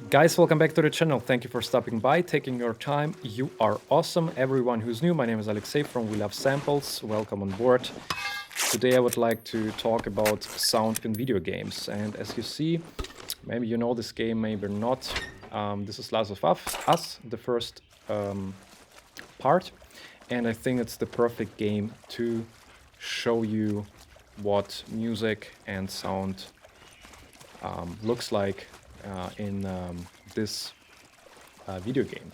Guys, welcome back to the channel. Thank you for stopping by, taking your time. You are awesome. Everyone who's new, my name is Alexei from We Love Samples. Welcome on board. Today I would like to talk about sound in video games. And as you see, maybe you know this game, maybe not. This is Last of Us, the first part. And I think it's the perfect game to show you what music and sound looks like in this video game.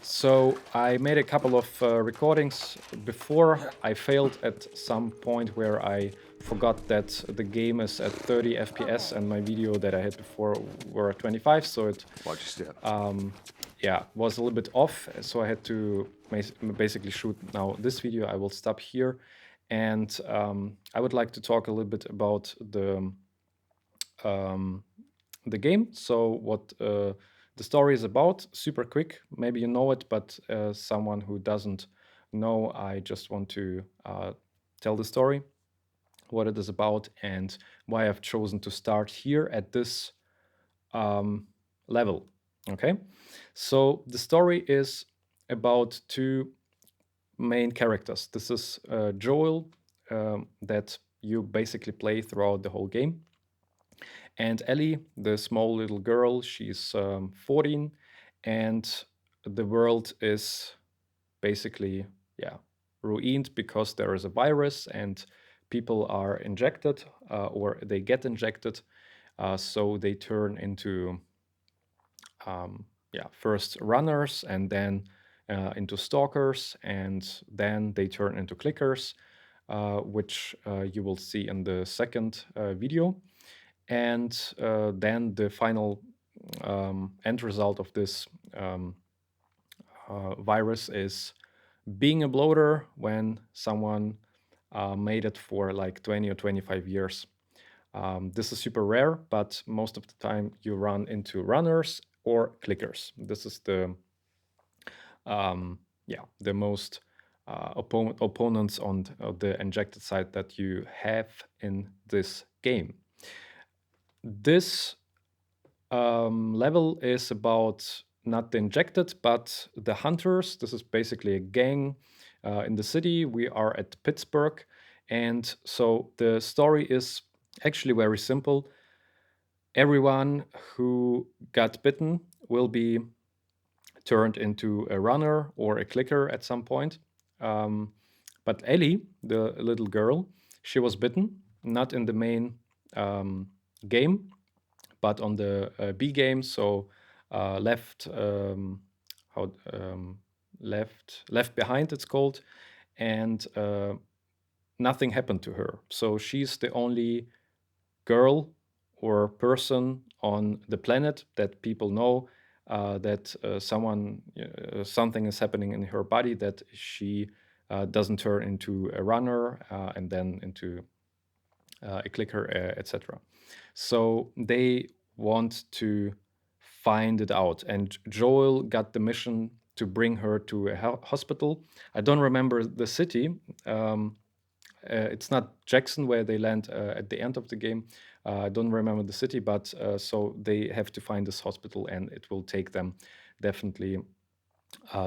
So I made a couple of recordings before. I failed at some point where I forgot that the game is at 30 FPS and my video that I had before were at 25. So it Watch your step. yeah, was a little bit off. So I had to basically shoot now this video. I will stop here. And I would like to talk a little bit about the game. So what the story is about, super quick. Maybe you know it, but someone who doesn't know, I just want to tell the story, what it is about, and why I've chosen to start here at this level. Okay, so the story is about two main characters. This is Joel, that you basically play throughout the whole game, and Ellie, the small little girl, she's 14, and the world is basically, yeah, ruined because there is a virus and people are injected or they get injected. So they turn into, yeah, first runners and then into stalkers, and then they turn into clickers, which you will see in the second video. And then the final end result of this virus is being a bloater when someone made it for like 20 or 25 years. This is super rare, but most of the time you run into runners or clickers. This is the yeah, the most opponents on the injected side that you have in this game. This level is about not the injected, but the hunters. This is basically a gang in the city. We are at Pittsburgh. And so the story is actually very simple. Everyone who got bitten will be turned into a runner or a clicker at some point. But Ellie, the little girl, she was bitten, not in the main game, but on the B game. So left, how left behind, it's called, and nothing happened to her. So she's the only girl or person on the planet that people know that something is happening in her body, that she doesn't turn into a runner and then into a clicker, etc. So they want to find it out, and Joel got the mission to bring her to a hospital. I don't remember the city. It's not Jackson where they land at the end of the game. I don't remember the city, but so they have to find this hospital, and it will take them definitely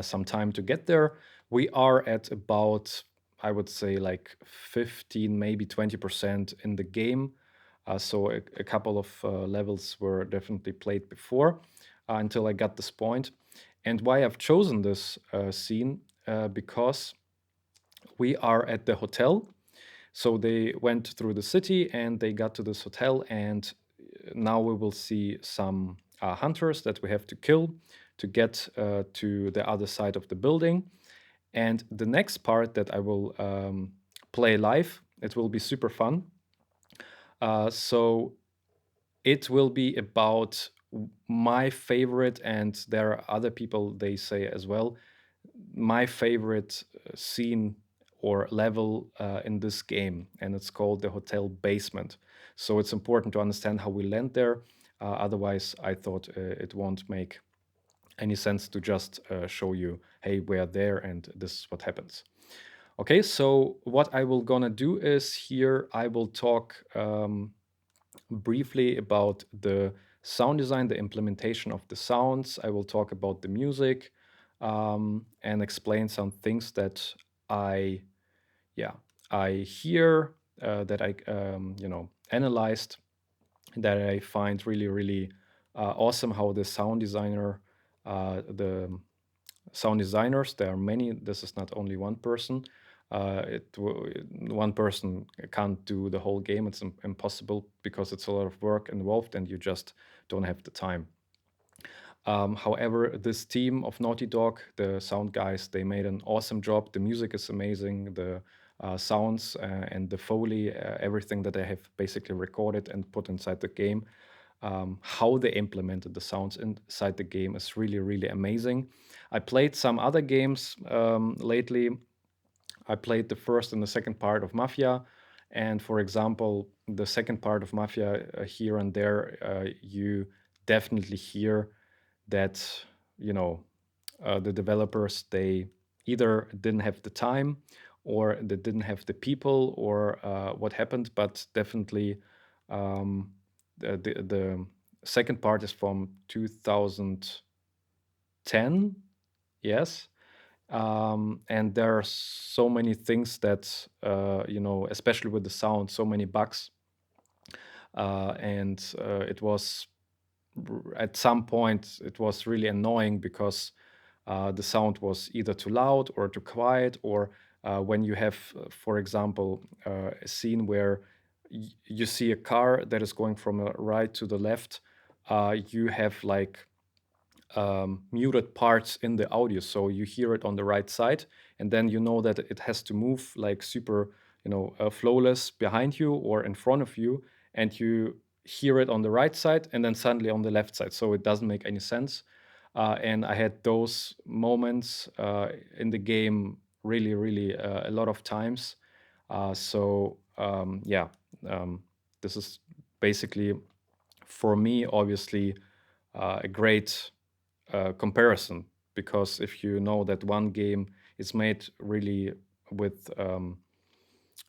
some time to get there. We are at about, I would say, like 15, maybe 20% in the game. So a couple of levels were definitely played before until I got this point. And why I've chosen this scene, because we are at the hotel. So they went through the city and they got to this hotel, and now we will see some hunters that we have to kill to get to the other side of the building. And the next part that I will play live, it will be super fun. So it will be about my favorite, and there are other people, they say as well, my favorite scene or level in this game, and it's called the hotel basement. So it's important to understand how we land there. Otherwise, I thought it won't make any sense to just show you, hey, we're there and this is what happens. Okay, so what I will gonna do is here I will talk briefly about the sound design, the implementation of the sounds. I will talk about the music, and explain some things that I, yeah, I hear, that I, analyzed, that I find really, really awesome. How the sound designers, there are many. This is not only one person. One person can't do the whole game. It's impossible because it's a lot of work involved, and you just don't have the time. However, this team of Naughty Dog, the sound guys, they made an awesome job. The music is amazing. The sounds and the Foley, everything that they have basically recorded and put inside the game. How they implemented the sounds inside the game is really, really amazing. I played some other games lately. I played the first and the second part of Mafia. And for example, the second part of Mafia, here and there, you definitely hear that, the developers, they either didn't have the time, or they didn't have the people, or what happened. But definitely, the second part is from 2010. Yes. And there are so many things that, especially with the sound, so many bugs. And it was, at some point, it was really annoying because the sound was either too loud or too quiet, or when you have, for example, a scene where you see a car that is going from a right to the left, you have like muted parts in the audio, so you hear it on the right side, and then you know that it has to move like super, flawless behind you or in front of you, and you hear it on the right side and then suddenly on the left side, so it doesn't make any sense. And I had those moments in the game really, really a lot of times. Yeah, this is basically, for me, obviously, a great comparison, because if you know that one game is made really with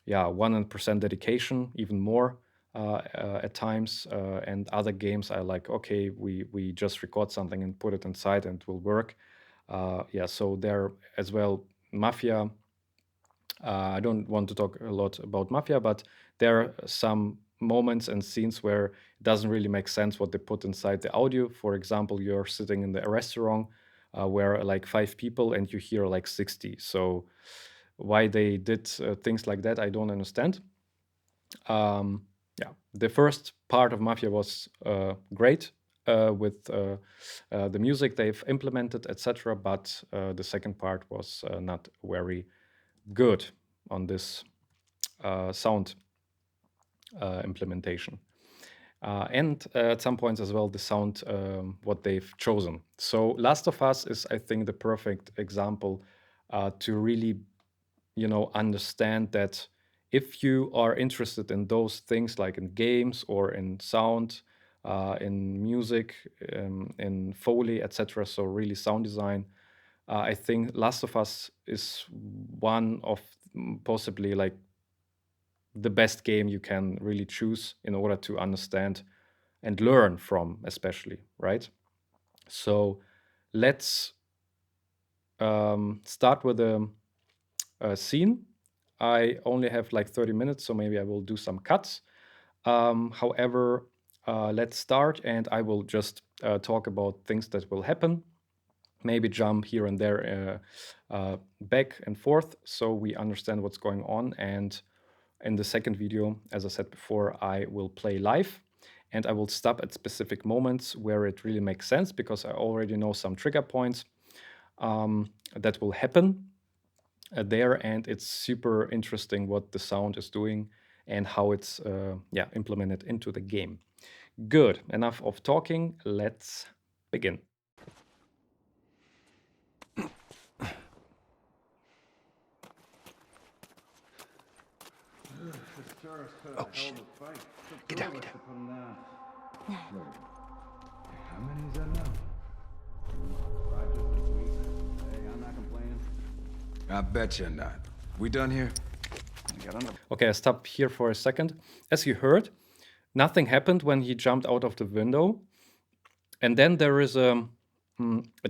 100% dedication, even more at times, and other games are like, okay, we just record something and put it inside and it will work. So there as well, Mafia. I don't want to talk a lot about Mafia, but there are some moments and scenes where it doesn't really make sense what they put inside the audio. For example, you're sitting in the restaurant where like 5 people and you hear like 60. So why they did things like that, I don't understand. The first part of Mafia was great with the music they've implemented, etc. But the second part was not very good on this sound implementation. And at some points as well, the sound, what they've chosen. So Last of Us is, I think, the perfect example to really, understand that if you are interested in those things, like in games or in sound, in music, in Foley, etc., so really sound design, I think Last of Us is one of possibly like the best game you can really choose in order to understand and learn from, especially, right? So let's start with a scene. I only have like 30 minutes, so maybe I will do some cuts. However, let's start, and I will just talk about things that will happen, maybe jump here and there, back and forth, so we understand what's going on. And in the second video, as I said before, I will play live, and I will stop at specific moments where it really makes sense, because I already know some trigger points that will happen there, and it's super interesting what the sound is doing and how it's implemented into the game. Good, enough of talking, let's begin. Oh, shit. Get down, get down. How many is that now? 5 just this week. Hey, I'm not complaining. I bet you're not. We done here? Okay, I stopped here for a second. As you heard, nothing happened when he jumped out of the window. And then there is a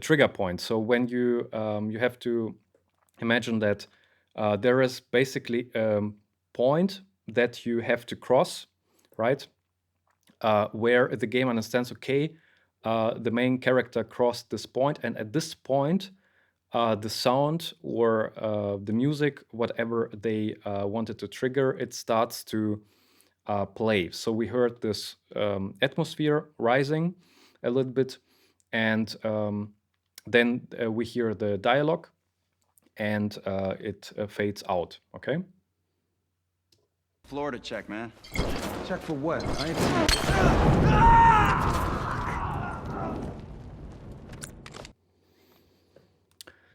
trigger point. So when you have to imagine that there is basically a point that you have to cross, right? Where the game understands, okay, the main character crossed this point, and at this point, the sound or the music, whatever they wanted to trigger, it starts to play. So we heard this atmosphere rising a little bit, and then we hear the dialogue, and it fades out. Okay. Florida check, man. Check for what? I ain't seen.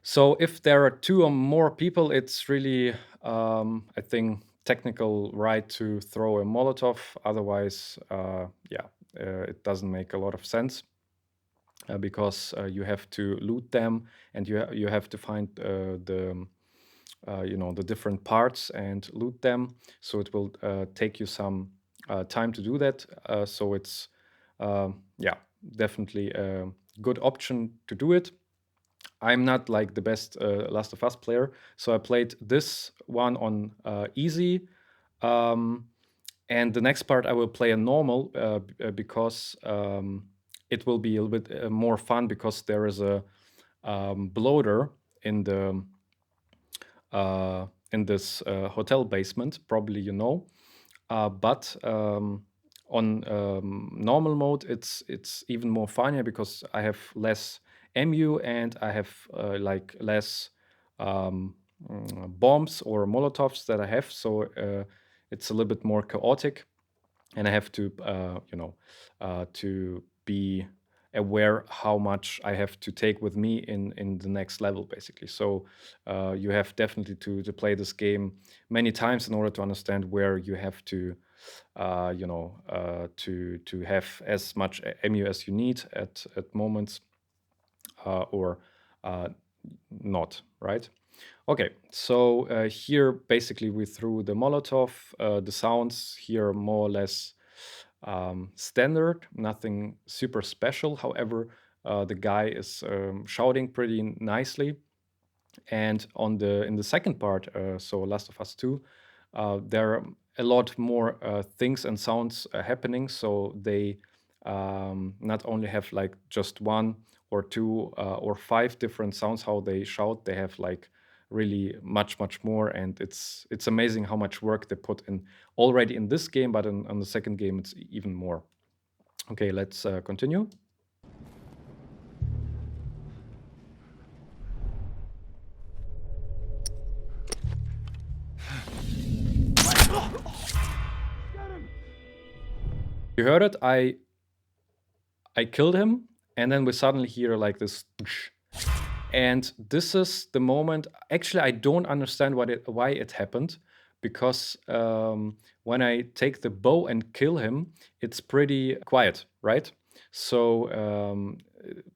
So if there are 2 or more people, it's really, I think, technical right to throw a Molotov. Otherwise, it doesn't make a lot of sense because you have to loot them, and you have to find the different parts and loot them. So it will take you some time to do that. So it's definitely a good option to do it. I'm not like the best Last of Us player, so I played this one on easy, and the next part I will play on normal because it will be a little bit more fun because there is a bloater in the in this hotel basement. Probably you know, but on normal mode, it's even more funnier because I have less MU and I have like less bombs or molotovs that I have. So it's a little bit more chaotic, and I have to to be aware how much I have to take with me in the next level, basically. So you have definitely to play this game many times in order to understand where you have to to have as much MU as you need at moments or not, right? Okay, so here basically we threw the Molotov. The sounds here are more or less standard, nothing super special. However, the guy is shouting pretty nicely. And on the in the second part, so Last of Us 2, there are a lot more things and sounds happening. So they not only have like just 1 or 2 or 5 different sounds how they shout. They have like really much more, and it's amazing how much work they put in already in this game. But on the second game, it's even more. Okay, let's continue. You heard it. I killed him, and then we suddenly hear like this, and this is the moment. Actually, I don't understand why it happened, because when I take the bow and kill him, it's pretty quiet, right? So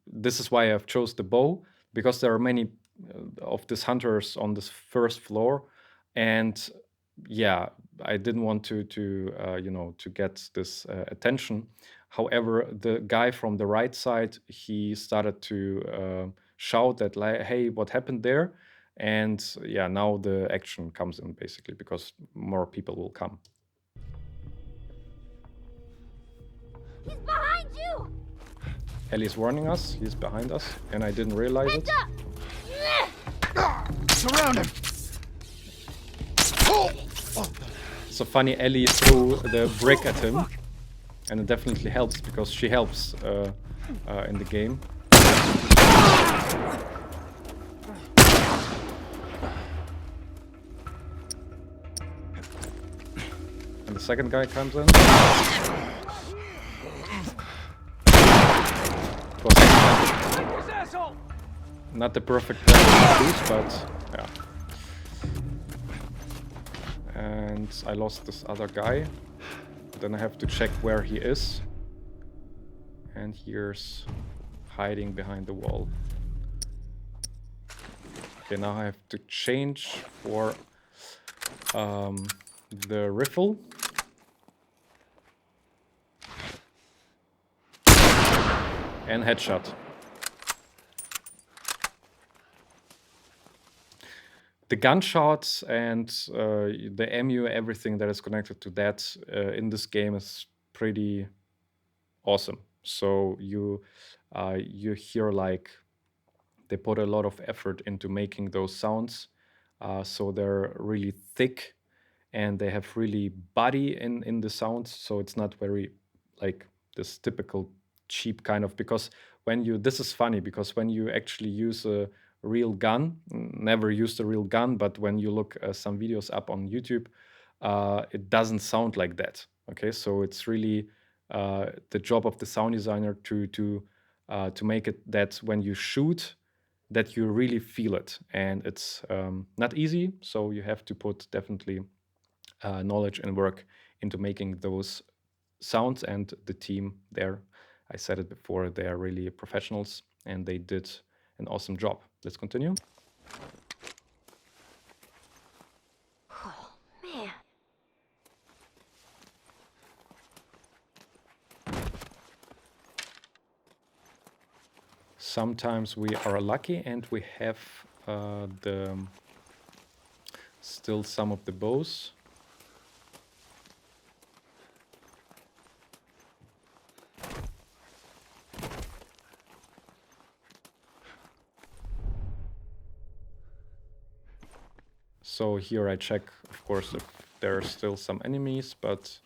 this is why I've chose the bow, because there are many of these hunters on this first floor, and yeah, I didn't want to get this attention. However, the guy from the right side, he started to shout that like, "Hey, what happened there?" And yeah, now the action comes in basically because more people will come. He's behind you! Ellie's warning us. He's behind us, and I didn't realize it. Surround him! So funny, Ellie threw the brick at him, and it definitely helps because she helps in the game. And the second guy comes in. Not the perfect weapon to choose, but yeah. And I lost this other guy. Then I have to check where he is. And here's hiding behind the wall. Okay, now I have to change for the rifle. And headshot. The gunshots and the MU, everything that is connected to that in this game is pretty awesome. So you hear like they put a lot of effort into making those sounds. So they're really thick and they have really body in the sounds. So it's not very like this typical cheap kind of, because when you, this is funny because when you actually use a real gun, never used a real gun, but when you look some videos up on YouTube, it doesn't sound like that. Okay, so it's really the job of the sound designer to make it that when you shoot, that you really feel it, and it's not easy. So you have to put definitely knowledge and work into making those sounds, and the team there, I said it before, they are really professionals and they did an awesome job. Let's continue. Oh, man. Sometimes we are lucky and we have the still some of the bows. So here I check, of course, if there are still some enemies, but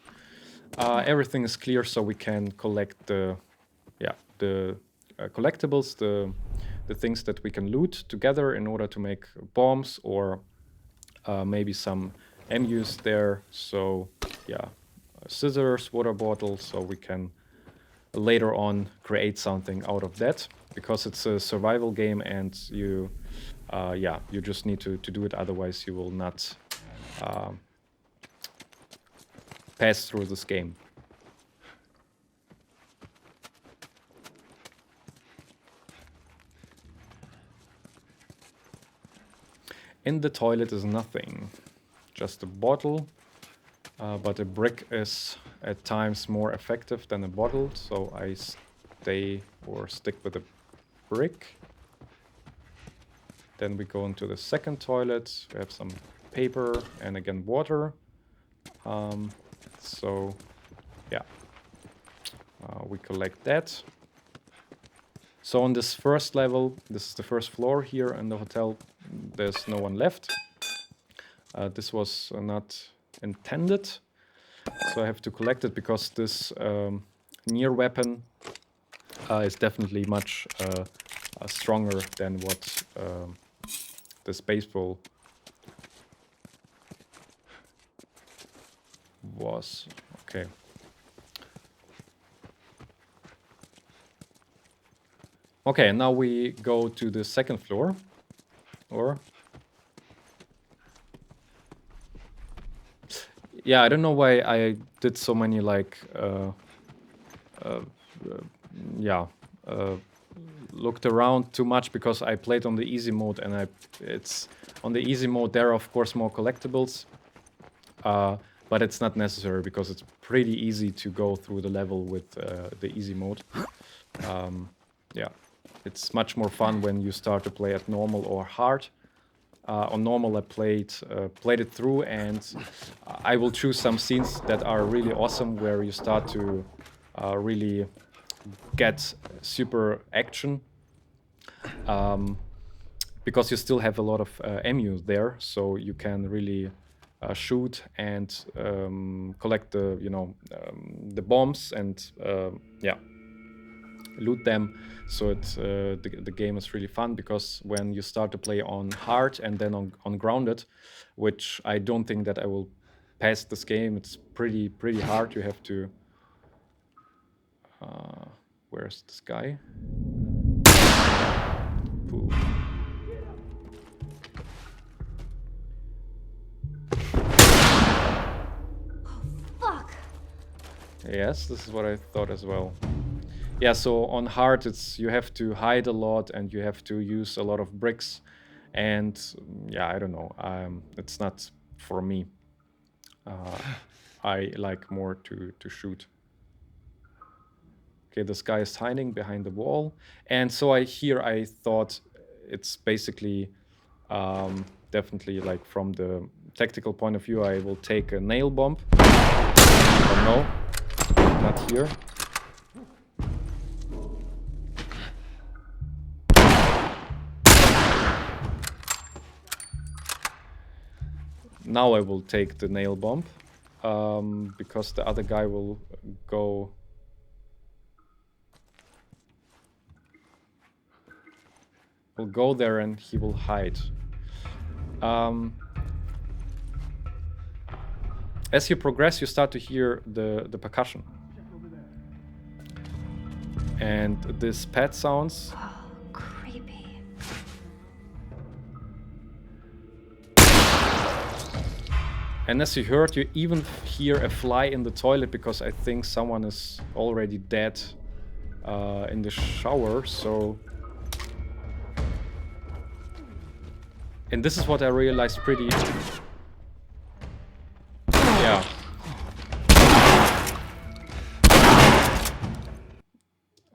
everything is clear, so we can collect the collectibles, the things that we can loot together in order to make bombs or maybe some MUs there. So yeah, scissors, water bottle, so we can later on create something out of that, because it's a survival game and you you just need to do it, otherwise you will not pass through this game. In the toilet is nothing, just a bottle, but a brick is at times more effective than a bottle, so I stay or stick with a brick. Then we go into the second toilet, we have some paper and again water. So yeah, we collect that. So on this first level, this is the first floor here in the hotel, there's no one left. This was not intended, so I have to collect it because this near weapon is definitely much stronger than what this baseball was. Okay. Okay, now we go to the second floor, or yeah, I don't know why I did so many like looked around too much, because I played on the easy mode, and it's on the easy mode there are of course more collectibles, but it's not necessary because it's pretty easy to go through the level with the easy mode. Yeah, it's much more fun when you start to play at normal or hard. On normal, I played it through, and I will choose some scenes that are really awesome, where you start to really get super action, because you still have a lot of MU there, so you can really shoot and collect the the bombs and yeah, loot them. So it's the game is really fun, because when you start to play on hard and then on grounded, which I don't think that I will pass this game, it's pretty hard. You have to where's this guy? Pooh. Fuck! Yes, this is what I thought as well. Yeah, so on hard, it's you have to hide a lot and you have to use a lot of bricks, and yeah, I don't know. It's not for me. I like more to shoot. Okay, this guy is hiding behind the wall. And so I thought it's basically definitely like from the tactical point of view, I will take a nail bomb. Or no, not here. Now I will take the nail bomb because the other guy will go. Will go there and he will hide. As you progress, you start to hear the percussion. And this pad sounds. Oh, creepy. And as you heard, you even hear a fly in the toilet because I think someone is already dead in the shower, so... And this is what I realized pretty... Yeah.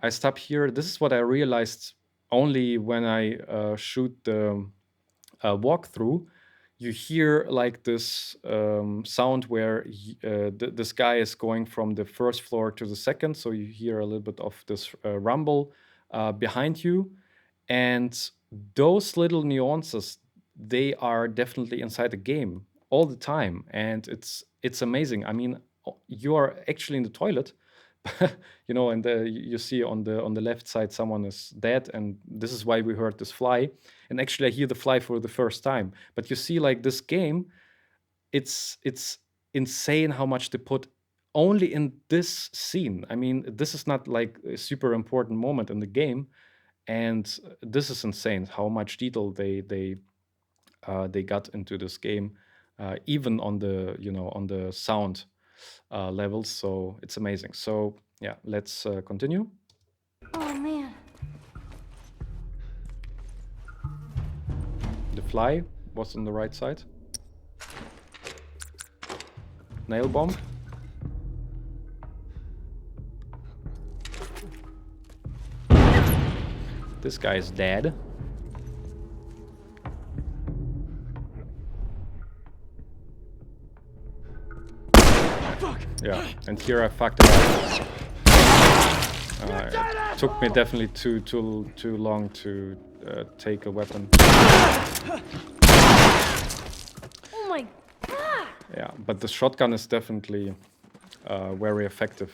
I stop here. This is what I realized only when I shoot the walkthrough. You hear like this sound where this guy is going from the first floor to the second. So you hear a little bit of this rumble behind you. And those little nuances, they are definitely inside the game all the time. And it's amazing. I mean, you are actually in the toilet, you know, and you see on the left side someone is dead, and this is why we heard this fly. And actually I hear the fly for the first time. But you see, like, this game, it's insane how much they put only in this scene. I mean, this is not like a super important moment in the game, and this is insane how much detail they got into this game, even on the, you know, on the sound levels. So it's amazing. So yeah, let's continue. Oh, man. The fly was on the right side. Nail bomb. This guy is dead. Yeah, and here I fucked it up. It took me definitely too long to take a weapon. Oh my god! Yeah, but the shotgun is definitely very effective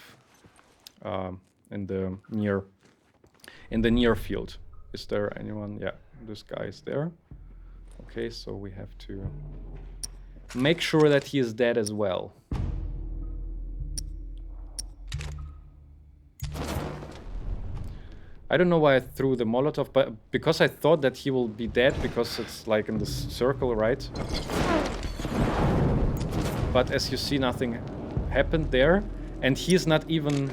in the near field. Is there anyone? Yeah, this guy is there. Okay, so we have to make sure that he is dead as well. I don't know why I threw the Molotov, but because I thought that he will be dead because it's like in this circle, right? But as you see, nothing happened there, and he's not even...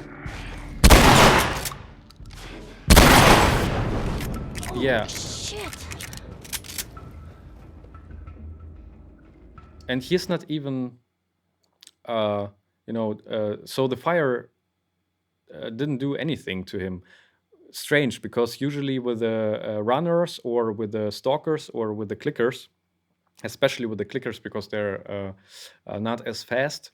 Yeah. Shit! And he's not even, you know, so the fire didn't do anything to him. Strange, because usually with the runners or with the stalkers or with the clickers, especially with the clickers because they're not as fast,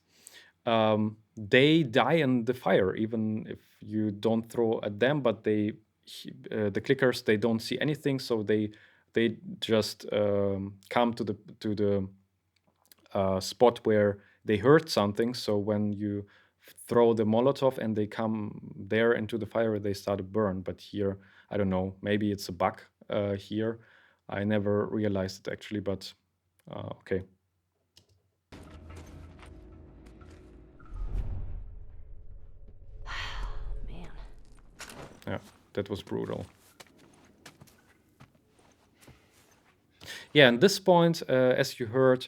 they die in the fire even if you don't throw at them. But the clickers, they don't see anything, so they just come to the spot where they heard something. So when you throw the Molotov and they come there into the fire, they start to burn. But here, I don't know, maybe it's a bug here. I never realized it actually, but okay. Man. Yeah, that was brutal. Yeah, and this point, as you heard,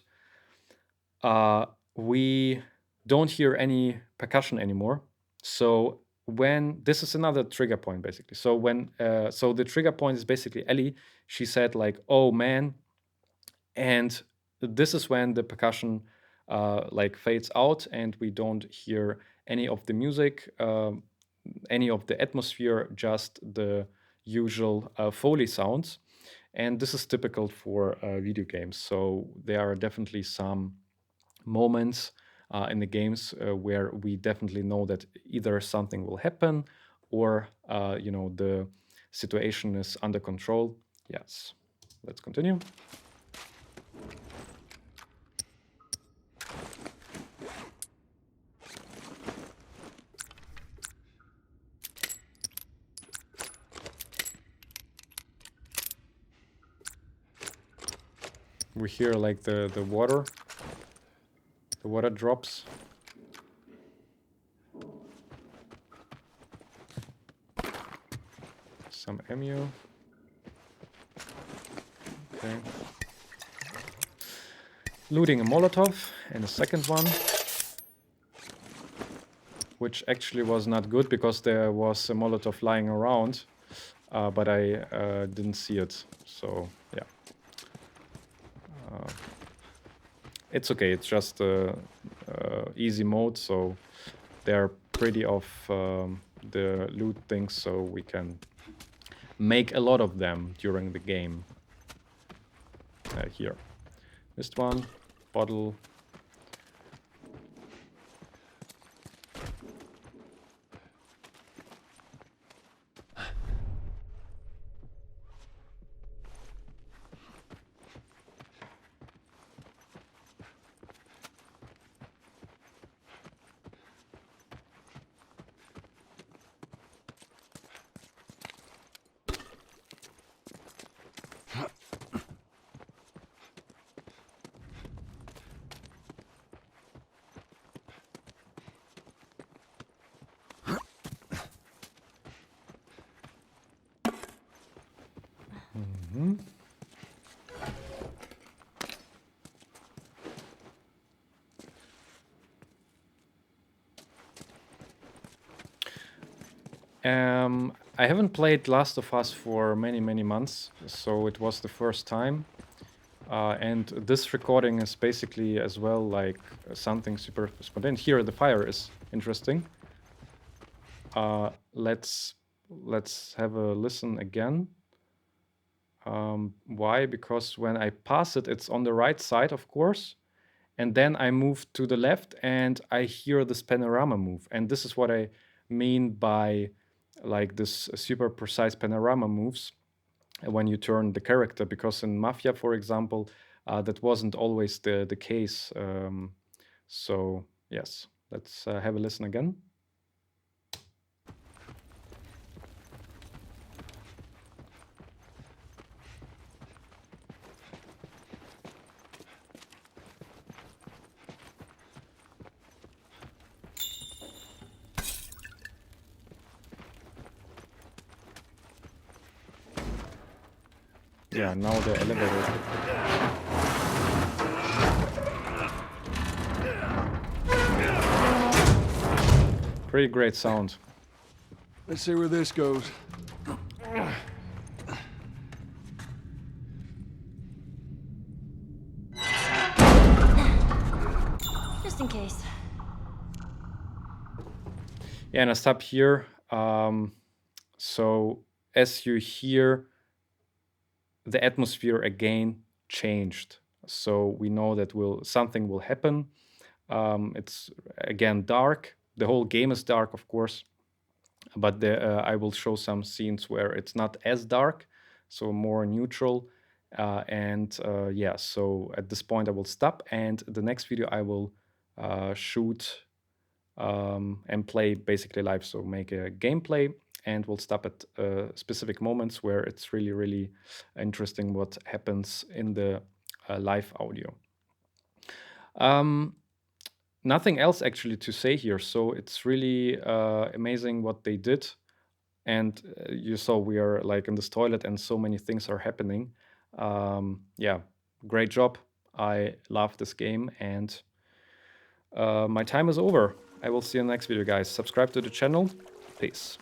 we don't hear any percussion anymore. So when this is another trigger point basically. So when so the trigger point is basically Ellie. She said like, "Oh man," and this is when the percussion like fades out and we don't hear any of the music. any of the atmosphere, just the usual Foley sounds. And this is typical for video games. So there are definitely some moments in the games where we definitely know that either something will happen or the situation is under control. Yes, let's continue. We hear like the water drops. Some ammo. Okay. Looting a Molotov and a second one, which actually was not good because there was a Molotov lying around, but I didn't see it. So yeah. It's okay, it's just easy mode, so they're pretty off the loot things, so we can make a lot of them during the game. Here. Missed one, bottle. I haven't played Last of Us for many months, so it was the first time. And this recording is basically as well like something super spontaneous. Here the fire is interesting. Let's have a listen again. Why? Because when I pass it, it's on the right side, of course. And then I move to the left and I hear this panorama move. And this is what I mean by like this super precise panorama moves when you turn the character, because in Mafia, for example, that wasn't always the case. So yes, let's have a listen again. Yeah, now the elevator. Pretty great sound. Let's see where this goes. Just in case. Yeah, and I stop here. So as you hear, the atmosphere again changed. So we know that something will happen. It's again dark. The whole game is dark, of course, but I will show some scenes where it's not as dark, so more neutral. Yeah, so at this point I will stop, and the next video I will shoot and play basically live, so make a gameplay, and we'll stop at specific moments where it's really interesting what happens in the live audio. Nothing else actually to say here, so it's really amazing what they did. And you saw we are like in this toilet and so many things are happening. Yeah, great job. I love this game, and my time is over. I will see you in the next video, guys. Subscribe to the channel. Peace.